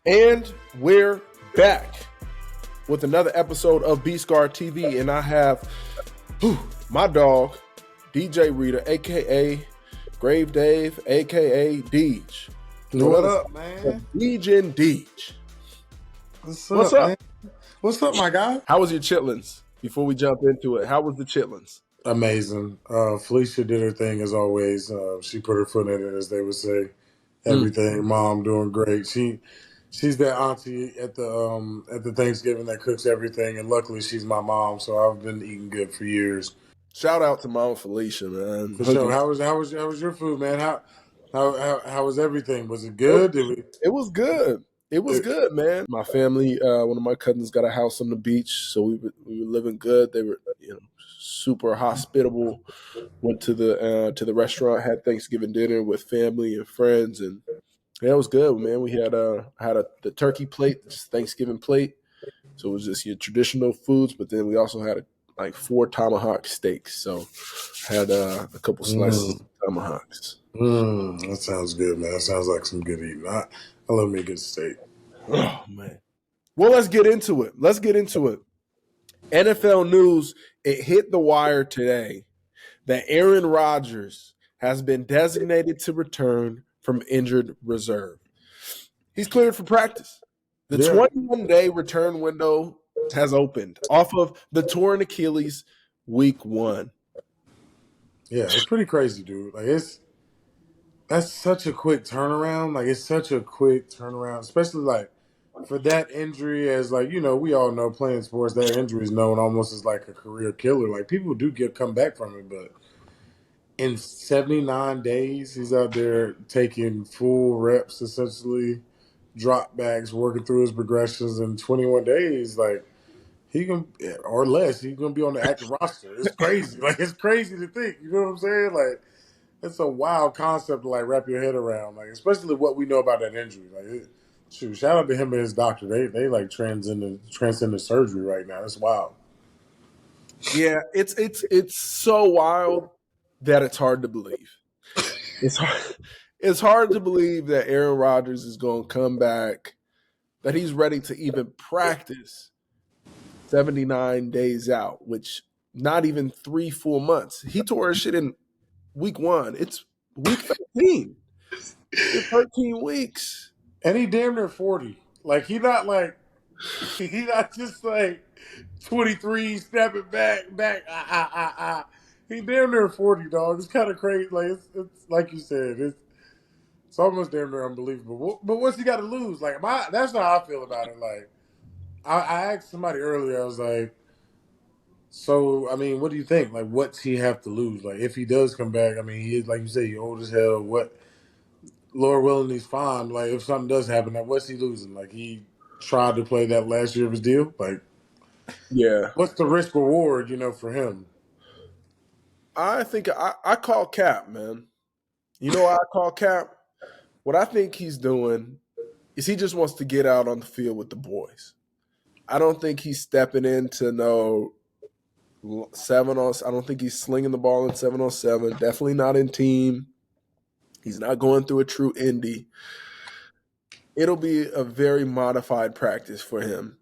And we're back with another episode of B-Scar TV. And I have my dog, DJ Reader, a.k.a. Grave Dave, a.k.a. Deej. What up, man? Deej and Deej. What's up? Man? What's up, my guy? How was your chitlins? Before we jump into it, how was the chitlins? Amazing. Felicia did her thing as always. She put her foot in it, as they would say. Everything. Mom doing great. She's that auntie at the Thanksgiving that cooks everything, and luckily she's my mom, so I've been eating good for years. Shout out to Mama Felicia, man. For sure. How was your food, man? How was everything? Was it good? It was good. It was good, man. My family, one of my cousins got a house on the beach, so we were living good. They were, super hospitable. Went to the restaurant, had Thanksgiving dinner with family and friends, and yeah, it was good, man. We had the turkey plate, Thanksgiving plate, so it was just your traditional foods, but then we also had 4 tomahawk steaks, so had a couple slices of tomahawks. That sounds good, man. That sounds like some good eating. I love me a good steak. Oh, man. Well, let's get into it. NFL news, it hit the wire today that Aaron Rodgers has been designated to return from injured reserve. He's cleared for practice. The 21-day return window has opened off of the torn Achilles week 1. Yeah, it's pretty crazy, dude. That's such a quick turnaround. It's such a quick turnaround, especially for that injury. As we all know, playing sports, that injury is known almost as like a career killer. People do come back from it, but in 79 days, he's out there taking full reps, essentially drop backs, working through his progressions. In 21 days, he can, or less, he's gonna be on the active roster. It's crazy. It's crazy to think. You know what I'm saying? It's a wild concept to wrap your head around. Especially what we know about that injury. Shout out to him and his doctor. They transcending surgery right now. It's wild. Yeah, it's so wild that it's hard to believe. It's hard to believe that Aaron Rodgers is going to come back, that he's ready to even practice 79 days out, which not even 3 full months. He tore his shit in week 1. It's week 13. It's 13 weeks. And he damn near 40. He not just 23, snapping back. He damn near 40, dog. It's kind of crazy. It's like you said, it's almost damn near unbelievable. But what's he got to lose? That's how I feel about it. I asked somebody earlier, I was like, so, what do you think? What's he have to lose? If he does come back, he is, like you say, he old as hell. What, Lord willing, he's fine. If something does happen, what's he losing? He tried to play that last year of his deal? Yeah. What's the risk reward, for him? I think I call cap, man. You know why I call cap? What I think he's doing is he just wants to get out on the field with the boys. I don't think he's stepping into no 7-on. I don't think he's slinging the ball in 7-on-7. Definitely not in team. He's not going through a true indie. It'll be a very modified practice for him.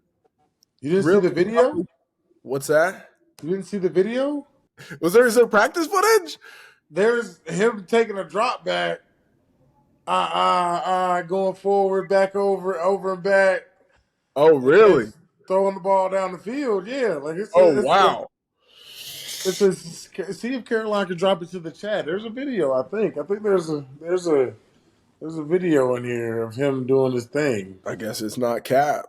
You didn't see the video? What's that? You didn't see the video? Was there some practice footage? There's him taking a drop back, going forward, back over and back. Oh, really? Throwing the ball down the field, yeah. Wow. See if Caroline can drop it to the chat. There's a video, I think. I think there's a video in here of him doing his thing. I guess it's not cap.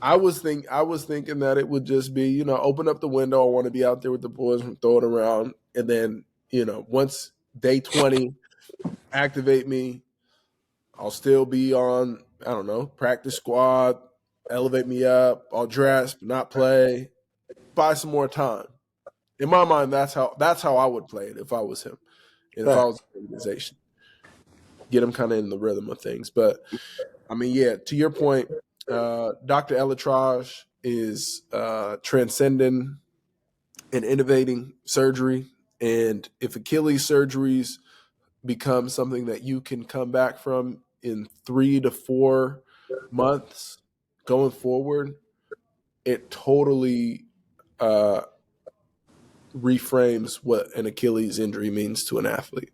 I was thinking that it would just be, open up the window. I want to be out there with the boys and throw it around. And then, once day 20, activate me. I'll still be on, I don't know, practice squad, elevate me up. I'll dress, but not play, buy some more time. In my mind, that's how I would play it if I was him. And if I was the organization. Get him kind of in the rhythm of things. But, to your point, Dr. Elatrage is transcending and innovating surgery. And if Achilles surgeries become something that you can come back from in 3 to 4 months going forward, it totally uh, reframes what an Achilles injury means to an athlete.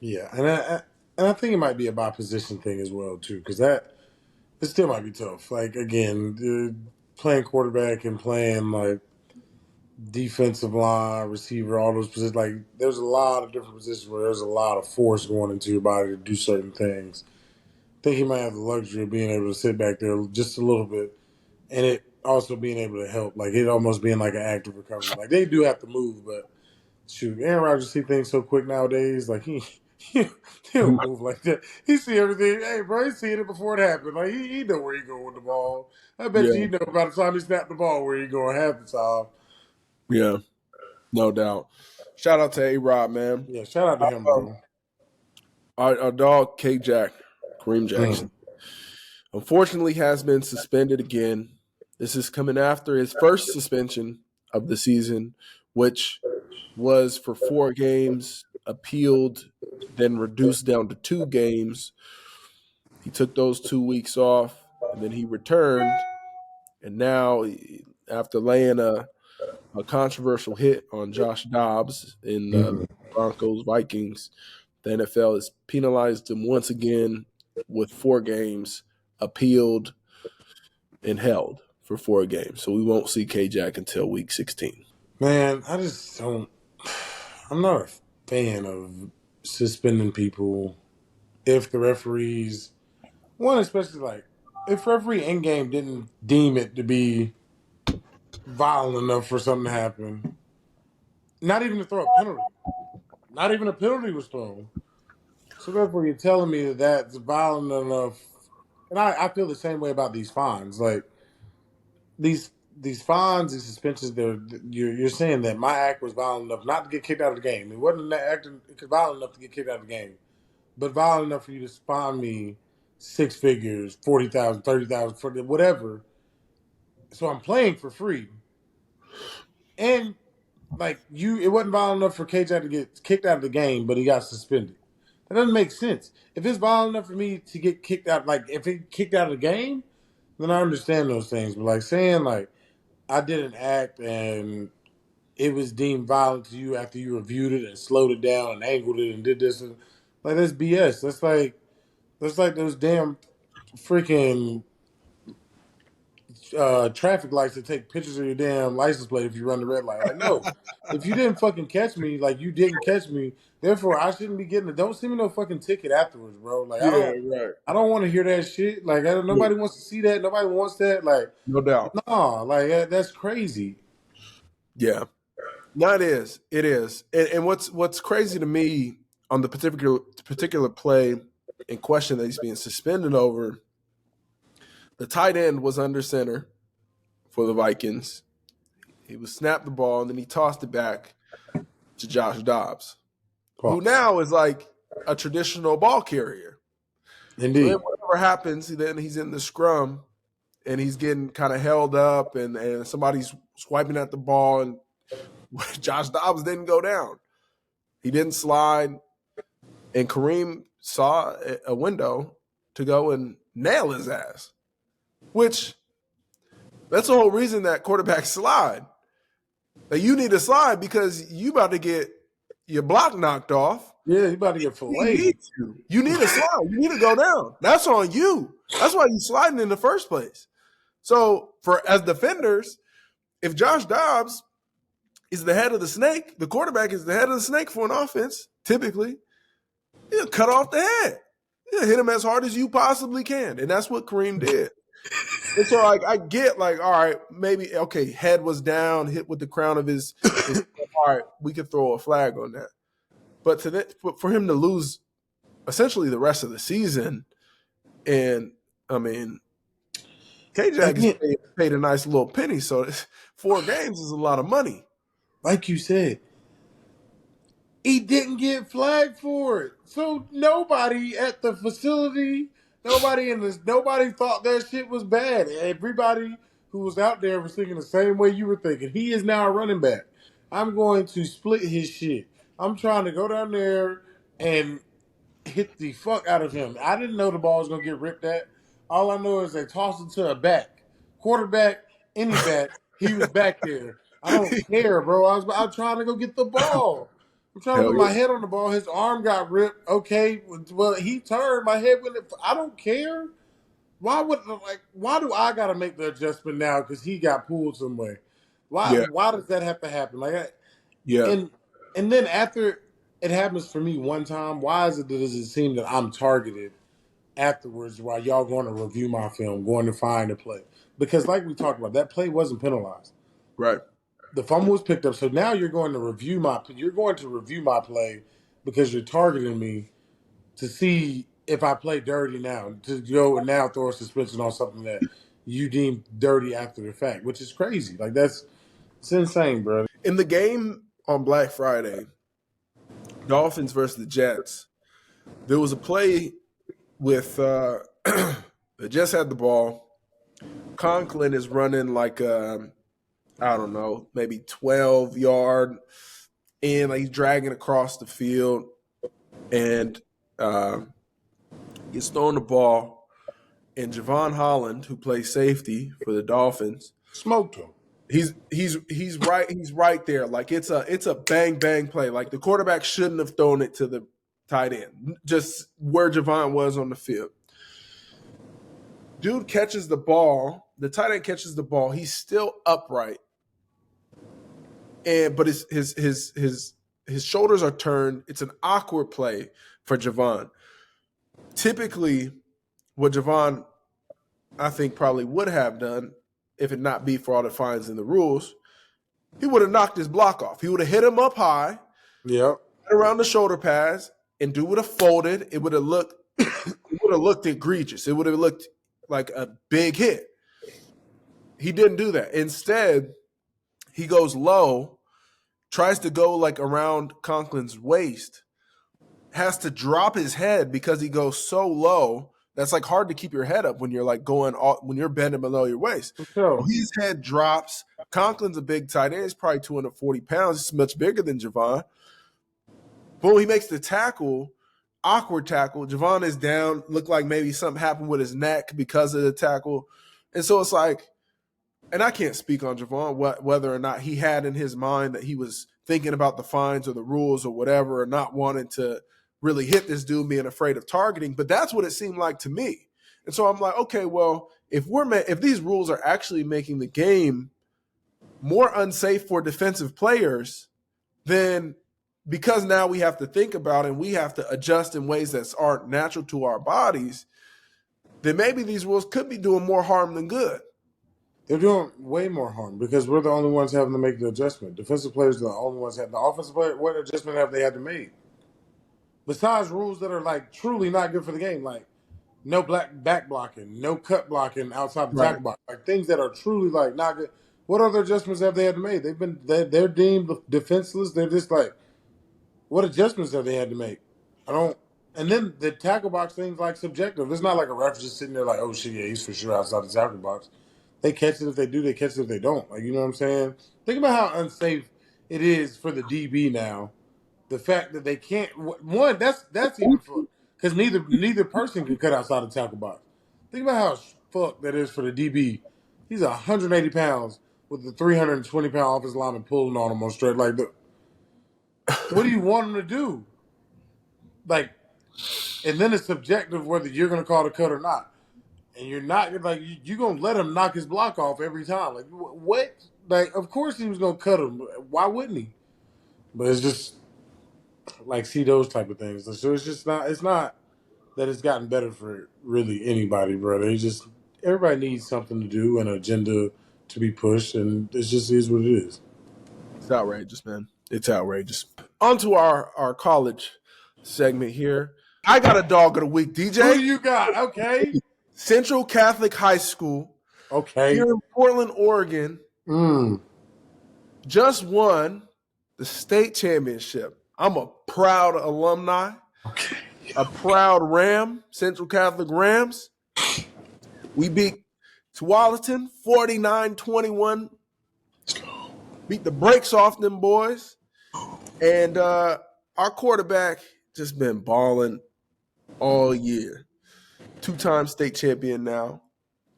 Yeah, and I think it might be a by position thing as well too, because that it still might be tough. Like again, playing quarterback and playing like defensive line, receiver, all those positions. Like there's a lot of different positions where there's a lot of force going into your body to do certain things. I think he might have the luxury of being able to sit back there just a little bit, and it also being able to help. Like it almost being like an active recovery. Like they do have to move, but shoot, Aaron Rodgers see things so quick nowadays. Like he don't move like that. He see everything. Hey, bro, he seen it before it happened. Like he know where he going with the ball. I bet you Yeah, he know by the time he snapped the ball where he going half the time. yeah, no doubt. Shout out to A-Rod, man. Yeah, shout out to him, bro. Our dog, K Jack, Kareem Mm. Jackson, unfortunately has been suspended again. This is coming after his first suspension of the season, which was for 4 games, appealed, then reduced down to 2 games. He took those 2 weeks off, and then he returned. And now, after laying a controversial hit on Josh Dobbs in the Mhm. Broncos Vikings, the NFL has penalized him once again with 4 games, appealed, and held for 4 games. So we won't see K Jack until week 16. Man, I just don't. I'm not a fan of suspending people if the referees, one especially like if referee in game didn't deem it to be violent enough for something to happen, not even to throw a penalty, not even a penalty was thrown. So therefore, you're telling me that that's violent enough, and I feel the same way about these fines. Like these these fines, these suspensions, you're saying that my act was violent enough not to get kicked out of the game. It wasn't that acting violent enough to get kicked out of the game, but violent enough for you to fine me 6 figures, 40,000, 30,000 for whatever. So I'm playing for free, and like it wasn't violent enough for KJ to get kicked out of the game, but he got suspended. That doesn't make sense. If it's violent enough for me to get kicked out, like if it kicked out of the game, then I understand those things. But like saying like I did an act and it was deemed violent to you after you reviewed it and slowed it down and angled it and did this and like that's BS. That's like those damn freaking traffic lights that take pictures of your damn license plate if you run the red light. Like, no, if you didn't fucking catch me, like you didn't catch me, therefore I shouldn't be getting it. Don't send me no fucking ticket afterwards, bro. Like, Yeah, right. I don't want to hear that shit. Like, Yeah, nobody wants to see that. Nobody wants that. Like, no doubt. nah, like that's crazy. Yeah. No, it is. It is. And what's crazy to me on the particular play in question that he's being suspended over, the tight end was under center for the Vikings. He was snapped the ball and then he tossed it back to Josh Dobbs, who Pause. now is like a traditional ball carrier. So then Indeed. whatever happens, then he's in the scrum and he's getting kind of held up and somebody's swiping at the ball and Josh Dobbs didn't go down. He didn't slide. And Kareem saw a window to go and nail his ass, which that's the whole reason that quarterbacks slide. Like you need to slide because you about to get your block knocked off. Yeah, you about to get You need filleted. to. You need to slide. You need to go down. That's on you. That's why you sliding in the first place. So for as defenders, if Josh Dobbs is the head of the snake, the quarterback is the head of the snake for an offense, typically, you cut off the head. You hit him as hard as you possibly can. And that's what Kareem did. And so like I get like, all right, maybe okay, head was down, hit with the crown of his all right, we could throw a flag on that. But for him to lose essentially the rest of the season, and I mean, K Jack is Again, paid a nice little penny, so 4 games is a lot of money. like you said, he didn't get flagged for it. So nobody at the facility, nobody thought that shit was bad. Everybody who was out there was thinking the same way you were thinking. He is now a running back. I'm going to split his shit. I'm trying to go down there and hit the fuck out of him. I didn't know the ball was gonna get ripped at. All I know is they tossed it to a back, quarterback, any back. He was back there. I don't care, bro. I was trying to go get the ball. I'm trying to Hell put my yeah. head on the ball. His arm got ripped. Okay, well he turned. My head went. I don't care. Why do I got to make the adjustment now because he got pulled some way? Yeah. Why does that have to happen? Yeah. And and then after it happens for me one time, why does it seem that I'm targeted afterwards while y'all going to review my film, going to find a play? Because like we talked about, that play wasn't penalized. Right. The fumble was picked up, so now you're going to review my play because you're targeting me to see if I play dirty now, to go and now throw a suspension on something that you deem dirty after the fact, which is crazy. Like it's insane, bro. In the game on Black Friday, Dolphins versus the Jets, there was a play with they just had the ball. Conklin is running like I don't know, maybe 12-yard, and like he's dragging across the field, and he's throwing the ball. And Javon Holland, who plays safety for the Dolphins, Smoked him. he's right there. Like it's a bang bang play. Like the quarterback shouldn't have thrown it to the tight end, just where Javon was on the field. Dude catches the ball. The tight end catches the ball. He's still upright, but his shoulders are turned. It's an awkward play for Javon. Typically, what Javon I think probably would have done if it not be for all the fines and the rules, he would have knocked his block off. He would have hit him up high, Yep. around the shoulder pads, and dude would have folded. It would have looked egregious. It would have looked like a big hit. He didn't do that. Instead, he goes low, tries to go like around Conklin's waist, has to drop his head because he goes so low. That's like hard to keep your head up when you're like when you're bending below your waist. So So his head drops. Conklin's a big tight end. He's probably 240 pounds. He's much bigger than Javon. Boom, he makes the tackle, awkward tackle. Javon is down. Looked like maybe something happened with his neck because of the tackle. And so it's like, and I can't speak on Javon, whether or not he had in his mind that he was thinking about the fines or the rules or whatever, or not wanting to really hit this dude, being afraid of targeting. But that's what it seemed like to me. And so I'm like, okay, well, if these rules are actually making the game more unsafe for defensive players, then because now we have to think about and we have to adjust in ways that aren't natural to our bodies, then maybe these rules could be doing more harm than good. they're doing way more harm because we're the only ones having to make the adjustment. Defensive players are the only ones having the offensive player. What adjustment have they had to make? Besides rules that are like truly not good for the game, like no black back blocking, no cut blocking outside the Right. tackle box, like things that are truly like not good. What other adjustments have they had to make? They're deemed defenseless. They're just like, what adjustments have they had to make? I don't. And then the tackle box thing's like subjective. It's not like a ref just sitting there like, oh shit, yeah, he's for sure outside the tackle box. They catch it if they do. They catch it if they don't. Like, you know what I'm saying? Think about how unsafe it is for the DB now. The fact that they can't one that's even fucked because neither person can cut outside the tackle box. Think about how fucked that is for the DB. He's 180 pounds with the 320-pound offensive lineman pulling on him on straight. Like, what do you want him to do? Like, and then it's subjective whether you're going to call the cut or not. And you're not like you're going to let him knock his block off every time. Like, what? Like, of course he was going to cut him. Why wouldn't he? But it's just like see those type of things. So it's just not. It's not that it's gotten better for really anybody, bro. They just everybody needs something to do and an agenda to be pushed, and it just is what it is. It's outrageous, man. It's outrageous. On to our college segment here. I got a dog of the week, Who DJ. do you got? Okay, Central Catholic High School okay. here in Portland, Oregon, Mm. just won the state championship. I'm a proud alumni, Okay. a proud Ram, Central Catholic Rams. We beat Tualatin 49-21. Beat the brakes off them boys. And our quarterback just been balling. all year. 2-time state champion now.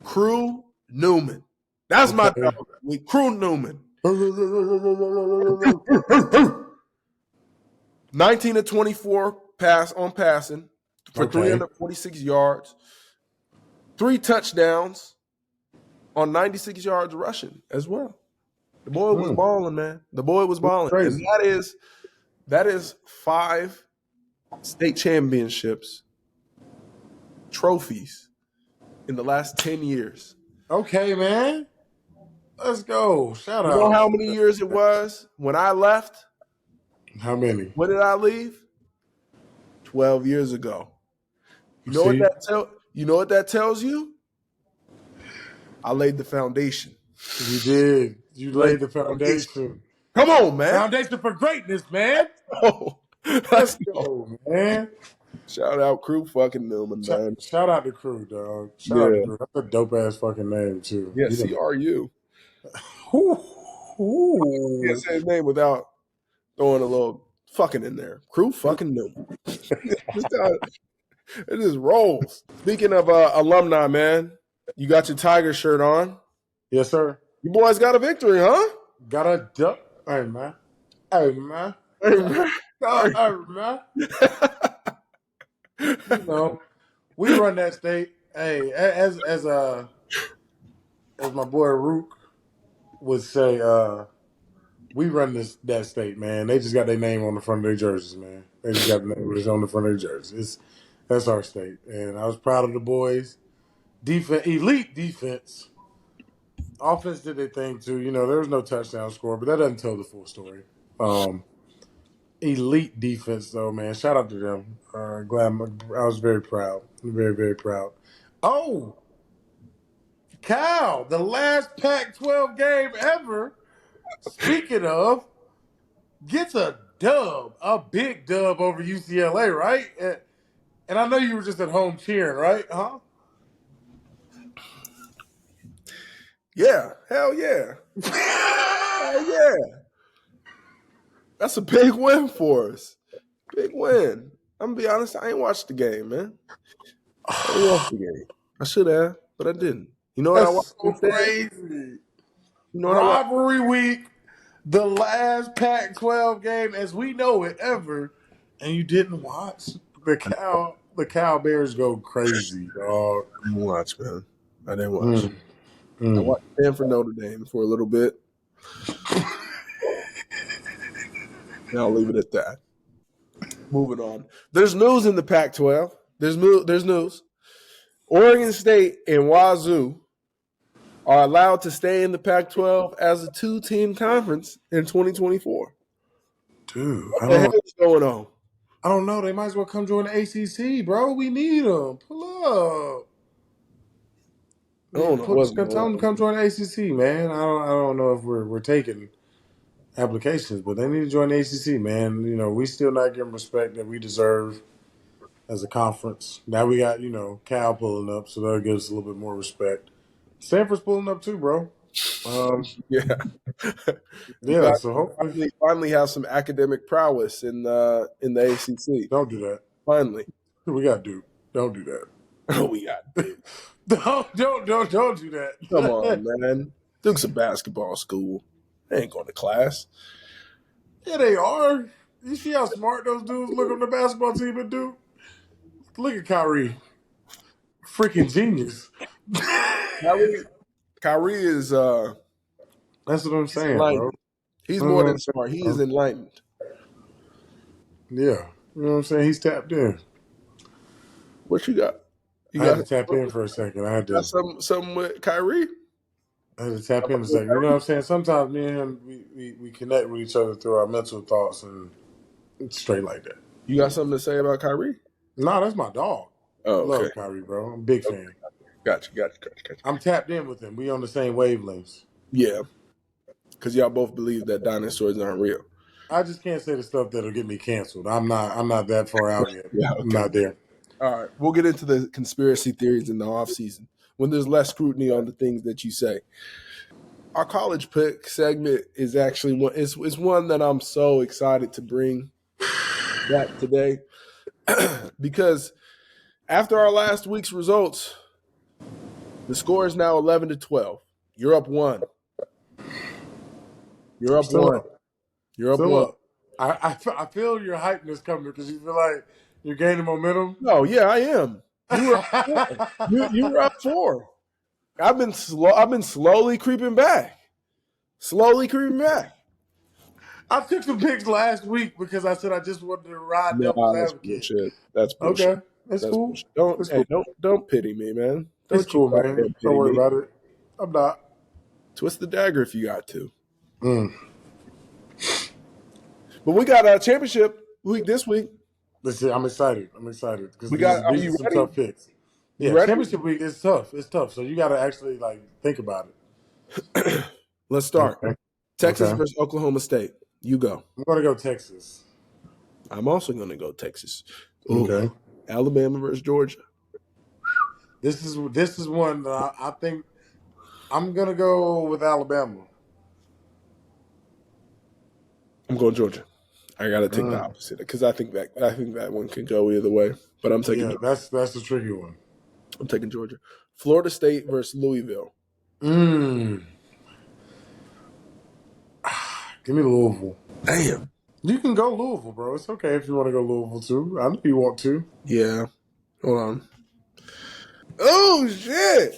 Crew Newman. That's my Okay. dog. Crew Newman. 19 to 24 pass on passing for Okay. 346 yards. 3 touchdowns on 96 yards rushing as well. The boy was balling, man. The boy was balling. And Crazy. that is 5 state championships trophies in the last 10 years. Okay, man. Let's go. Shout You out. know how many years it was when I left? How many? When did I leave? 12 years ago. You know See? what that tells you? I laid the foundation. You did. You laid the foundation. Come on, man. Foundation for greatness, man. Oh, Let's go, man. shout out Crew fucking Newman, man. Shout out to Crew, dog. Shout out to Crew. That's a dope ass fucking name too. Yeah, CRU. Ooh. Can't say his name without throwing a little fucking in there. Crew fucking Newman. It just rolls. Speaking of alumni, man, you got your Tiger shirt on. Yes, sir. You boys got a victory, huh? Got a duck. Hey, man. Hey, man. Hey, man. Hey, man. You know, we run that state. Hey, as my boy Rook would say, we run that state, man. They just got their name on the front of their jerseys, man. They just got the name on the front of their jerseys. That's our state, and I was proud of the boys. Elite defense. Offense did their thing too. You know, there was no touchdown score, but that doesn't tell the full story. Elite defense, though, man. Shout out to them. I was very proud. Very, very proud. Oh, Cal, the last Pac-12 game ever. Speaking of, gets a big dub over UCLA, right? And I know you were just at home cheering, right? Huh? Yeah. Hell yeah. Hell yeah. That's a big win for us. Big win. I'm going to be honest, I ain't watched the game, man. I didn't watch the game. I should have, but I didn't. You know what I watched? So crazy. You know what Rivalry week, the last Pac-12 game as we know it ever, and you didn't watch the Cal Bears go crazy, dog. I didn't watch, man. I didn't watch. I watched Stanford Notre Dame for a little bit. And I'll leave it at that. Moving on. There's news in the Pac-12. There's news. Oregon State and Wazoo are allowed to stay in the Pac-12 as a 2-team conference in 2024. Dude, what the hell is going on? I don't know. They might as well come join the ACC, bro. We need them. Pull up. I don't know what's going Tell them on. to come join the ACC, man. I don't know if we're taking applications, but they need to join the ACC, man. You know, we still not getting respect that we deserve as a conference. Now we got, Cal pulling up, so that'll give us a little bit more respect. Stanford's pulling up too, bro. Yeah. So hopefully finally have some academic prowess in the ACC. Don't do that. Finally. We got Duke. Don't do that. Oh, we got Duke. Don't do that. Come on, man. Duke's a basketball school. They ain't going to class. Yeah, they are. You see how smart those dudes look on the basketball team at Duke? Look at Kyrie. Freaking genius. Kyrie is that's what I'm saying, bro. He's more than smart. He is enlightened. Yeah. You know what I'm saying? He's tapped in. What you got? I had to tap in for a second. I had to got something with Kyrie. I had to tap in a second. You know what I'm saying? Sometimes me and him we connect with each other through our mental thoughts, and it's straight like that. You got something to say about Kyrie? Nah, that's my dog. Oh, okay. Love Kyrie, bro. I'm a big fan. Gotcha. I'm tapped in with him. We on the same wavelengths. Yeah. Because y'all both believe that dinosaurs aren't real. I just can't say the stuff that'll get me canceled. I'm not that far out yet. Yeah, okay. I'm not there. All right. We'll get into the conspiracy theories in the off season when there's less scrutiny on the things that you say. Our college pick segment is actually it's one that I'm so excited to bring back today because After our last week's results, the score is now 11-12. You're up one. You're up Still one. up. You're up Still one. up. I feel your hypeness coming because you feel like you're gaining momentum. No, yeah, I am. You were up four. You were up four. I've been slowly creeping back. Slowly creeping back. I took some picks last week because I said I just wanted to ride devil's Nah, that's advocate. bullshit. That's bullshit. Okay, that's That's cool. bullshit. Don't That's hey, cool. don't pity me, man. It's Don't you cool, man. goddamn Don't pity worry me. about it. I'm not. Twist the dagger if you got to. Mm. But we got a championship week this week. Listen, I'm excited. I'm excited because We got. Are these are you some ready? tough picks. You Yeah, ready? championship week is tough. It's tough. So you got to actually like think about it. Let's start. Okay. Texas Okay. versus Oklahoma State. You go. I'm gonna go Texas. I'm also going to go Texas. Ooh, Okay. Alabama versus Georgia. This is one that I think I'm gonna go with Alabama. I'm going Georgia. I got to take the Mm. opposite because I think that one could go either way. But I'm taking Yeah, that's a tricky one. I'm taking Georgia. Florida State versus Louisville. Mm. Give me Louisville. Damn. You can go Louisville, bro. It's okay if you want to go Louisville too. I know you want to. Yeah. Hold on. Oh shit!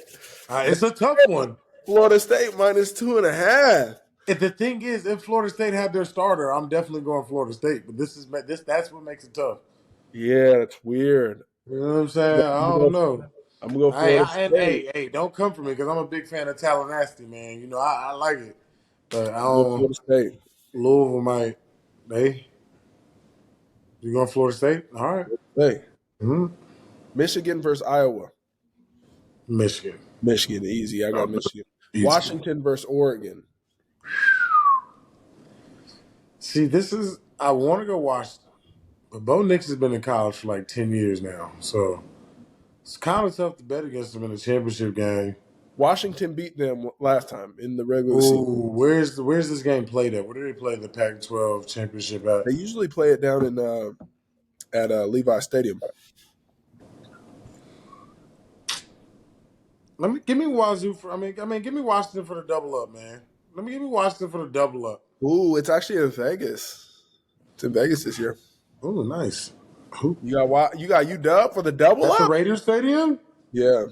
It's a tough one. Florida State minus 2.5. If the thing is, if Florida State had their starter, I'm definitely going Florida State. But that's what makes it tough. Yeah, that's weird. You know what I'm saying? I I'm don't gonna know. I'm gonna go Florida And State. don't come for me because I'm a big fan of Tallahassee, man. You know, I like it, but I I'm going don't. Florida State. Louisville might. Hey, you going Florida State? All right. Hey, Mm-hmm. Michigan versus Iowa. Michigan. Michigan, easy. I got Michigan. Easy. Washington versus Oregon. See, this is. I want to go Washington, but Bo Nix has been in college for like 10 years now, so it's kind of tough to bet against them in a championship game. Washington beat them last time in the regular season. Ooh, where's this game played at? Where do they play the Pac-12 championship at? They usually play it down in at Levi Stadium. Give me Wazoo for. Give me Washington for the double up, man. Give me Washington for the double up. Ooh, it's actually in Vegas. It's in Vegas this year. Oh, nice. Who? You got UW for the double At the up? Raiders Stadium? Yeah.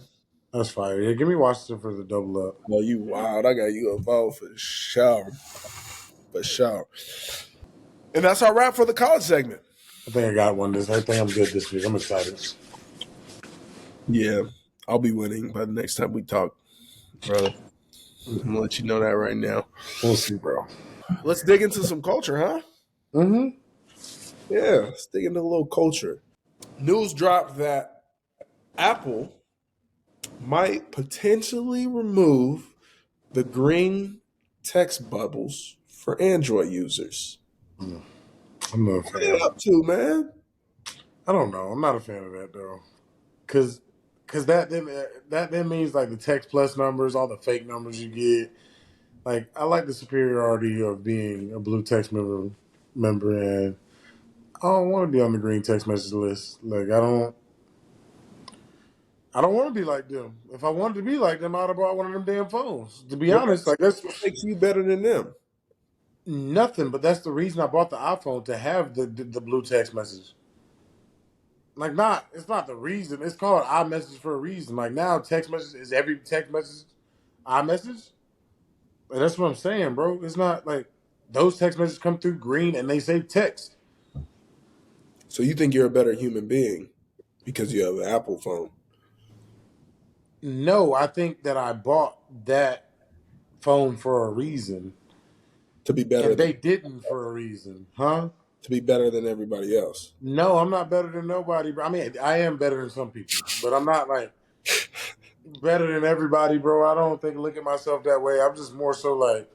That's fire. Yeah, give me Washington for the double up. Well, you wild. I got you a vote for sure. For sure. And that's our wrap for the college segment. I think I got one. I think I'm good this week. I'm excited. Yeah. I'll be winning by the next time we talk, brother. I'm gonna let you know that right now. We'll see, bro. Let's dig into some culture, huh? Mm-hmm. Yeah, let's dig into a little culture. News dropped that Apple might potentially remove the green text bubbles for Android users. I'm not a What are you fan. up to, man? I don't know. I'm not a fan of that though. Cause that then means like the text plus numbers, all the fake numbers you get. Like I like the superiority of being a blue text member, and I don't want to be on the green text message list. Like I don't want to be like them. If I wanted to be like them, I'd have bought one of them damn phones. To be honest, like that's What makes you better than them? nothing. But that's the reason I bought the iPhone to have the blue text message. Like it's not the reason. It's called iMessage for a reason. Like now, text message is every text message iMessage. And that's what I'm saying, bro. It's not like those text messages come through green and they say text. So you think you're a better human being because you have an Apple phone? No, I think that I bought that phone for a reason, To be better and than they didn't for a reason, huh? everybody else. No, I'm not better than nobody, bro. I mean, I am better than some people, but I'm not like better than everybody, bro. I don't look at myself that way. I'm just more so like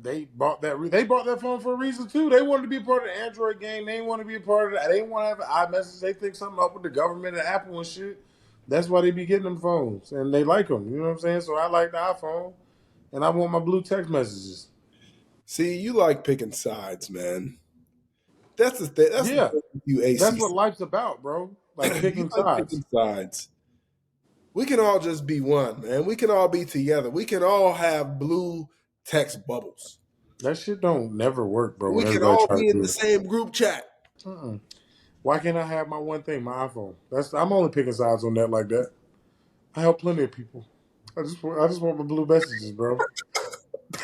they bought that phone for a reason too. They wanted to be a part of the Android game. They want to be a part of that. They want to have an iMessage. They think something up with the government and Apple and shit. That's why they be getting them phones, and they like them. You know what I'm saying? So I like the iPhone, and I want my blue text messages. See, you like picking sides, man. That's the thing. That's the Yeah, thing with you that's ACC. what life's about, bro. like You picking like sides. picking sides. We can all just be one, man. We can all be together. We can all have blue text bubbles. That shit don't never work, bro. We When can everybody all tries be to in do the it. same group chat. Mm-mm. Why can't I have my one thing, my iPhone? I'm only picking sides on that like that. I help plenty of people. I just want my blue messages, bro.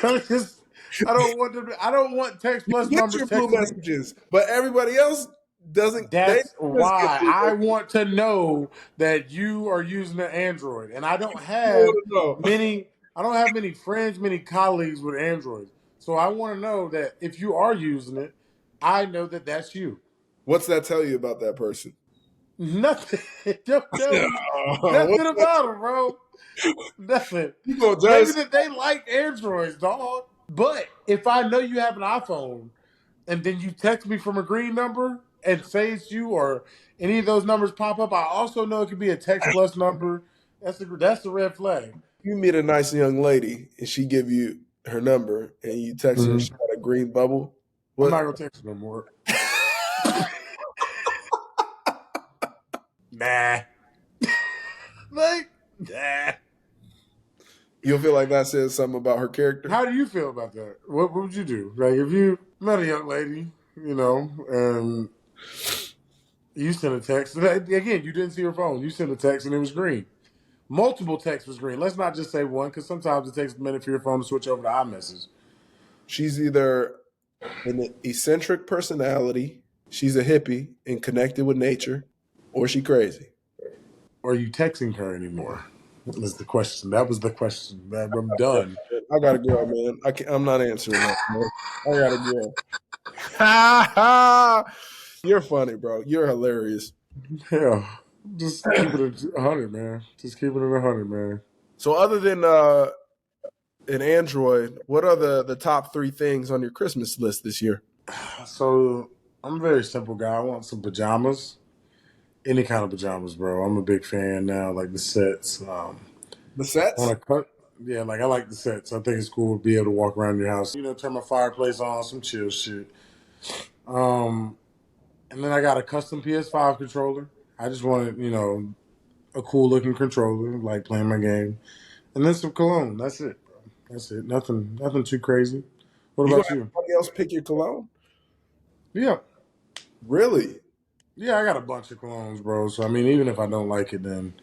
I don't want them. I don't want text You plus get numbers your blue texting me. messages, but everybody else doesn't. They That's just get why blue I messages. want to know that you are using an Android, and I don't You have want to know many. I don't have many friends, many colleagues with Androids. So I want to know that if you are using it, I know that that's you. what's that tell you about that person? Nothing. Don't tell Yeah, me nothing what's that? about them, bro. Nothing. You gonna Maybe judge? that they like Androids, dog. But if I know you have an iPhone and then you text me from a green number and say it's you or any of those numbers pop up, I also know it could be a text plus number. That's the red flag. You meet a nice young lady and she give you her number and you text her and she Mm-hmm. got a green bubble. I'm What? not gonna text you no more. Nah. Like, nah. You'll feel like that says something about her character. How do you feel about that? What would you do? Like if you met a young lady, and you sent a text. Again, you didn't see her phone. You sent a text and it was green. Multiple texts was green. Let's not just say one, because sometimes it takes a minute for your phone to switch over to iMessage. She's either an eccentric personality, she's a hippie and connected with nature, or she crazy. Or are you texting her anymore? Was the question. That was the question. I'm done. I gotta go, man. I'm not answering that, man. I gotta go. Ha ha! You're funny, bro. You're hilarious. Yeah. Just keep it at 100, man. Just keep it at 100, man. So, other than an Android, what are the top three things on your Christmas list this year? So I'm a very simple guy. I want some pajamas. Any kind of pajamas, bro. I'm a big fan now, like the sets. The I want sets? to cut. Yeah, like I like the sets. I think it's cool to be able to walk around your house. Turn my fireplace on, some chill shit. Um, and then I got a custom PS5 controller. I just wanted, a cool looking controller, like playing my game. And then some cologne. That's it, bro. That's it. Nothing too crazy. What You gonna about have you? somebody else pick your cologne? Yeah. Really? Yeah, I got a bunch of colognes, bro. So I mean, even if I don't like it, then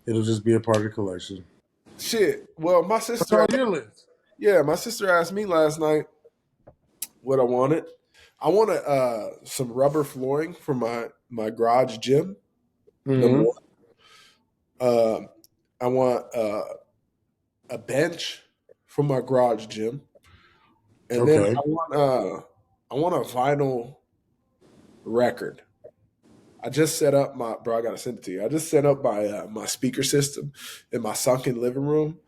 it'll just be a part of the collection. Shit. Well, What's on your list? my sister asked me last night what I wanted. I wanted some rubber flooring for my garage gym. Number Mm-hmm. one. I want a bench for my garage gym, and then Okay. I want a vinyl record. I just set up my bro. I gotta send it to you. I just set up my speaker system in my sunken living room.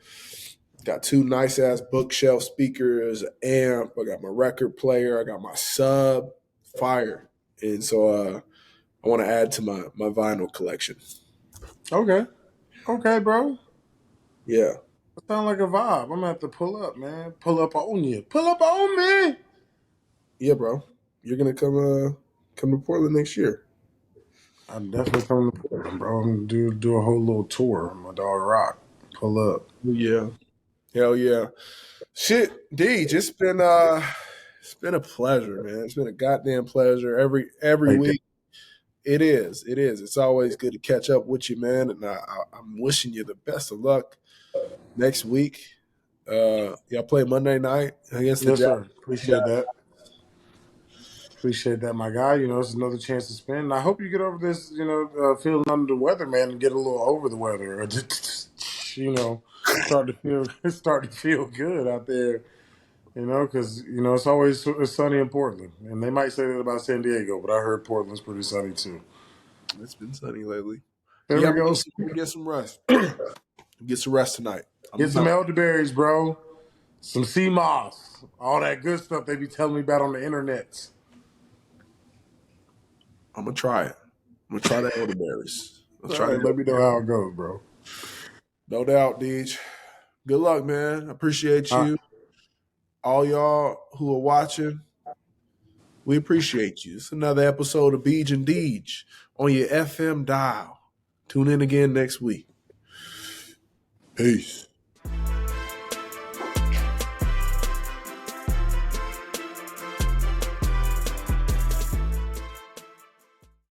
Got two nice ass bookshelf speakers, an amp. I got my record player. I got my sub, fire, and so I want to add to my vinyl collection. Okay. Okay, bro. Yeah, That sound like a vibe. I'm gonna have to pull up, man. Pull up on you. Pull up on me. yeah, bro. You're gonna come to Portland next year. I'm definitely coming to Portland, bro. I'm gonna do a whole little tour. My dog Rock. Pull up. Yeah, hell yeah. Shit, Deej, it's been a pleasure, man. It's been a goddamn pleasure every Like that. week. It is. It is. It's always good to catch up with you, man. And I'm wishing you the best of luck next week. Y'all play Monday night against the Yes, Jack. sir. Appreciate that. Appreciate that, my guy. It's another chance to spin. And I hope you get over this, feeling under the weather, man, and get a little over the weather, or just, start to feel start to feel good out there. Because it's sunny in Portland, and they might say that about San Diego, but I heard Portland's pretty sunny too. It's been sunny lately. There Yeah, we I'm go. gonna get some rest. Get some rest tonight. Get some elderberries, bro. Some sea moss, all that good stuff they be telling me about on the internet. I'm gonna try it. I'm gonna try the elderberries. I'll All try the right, let me know how it goes, bro. No doubt, Deej. Good luck, man. Appreciate All right. you. All y'all who are watching, we appreciate you. It's another episode of Beej and Deej. on your FM dial. Tune in again next week. Peace.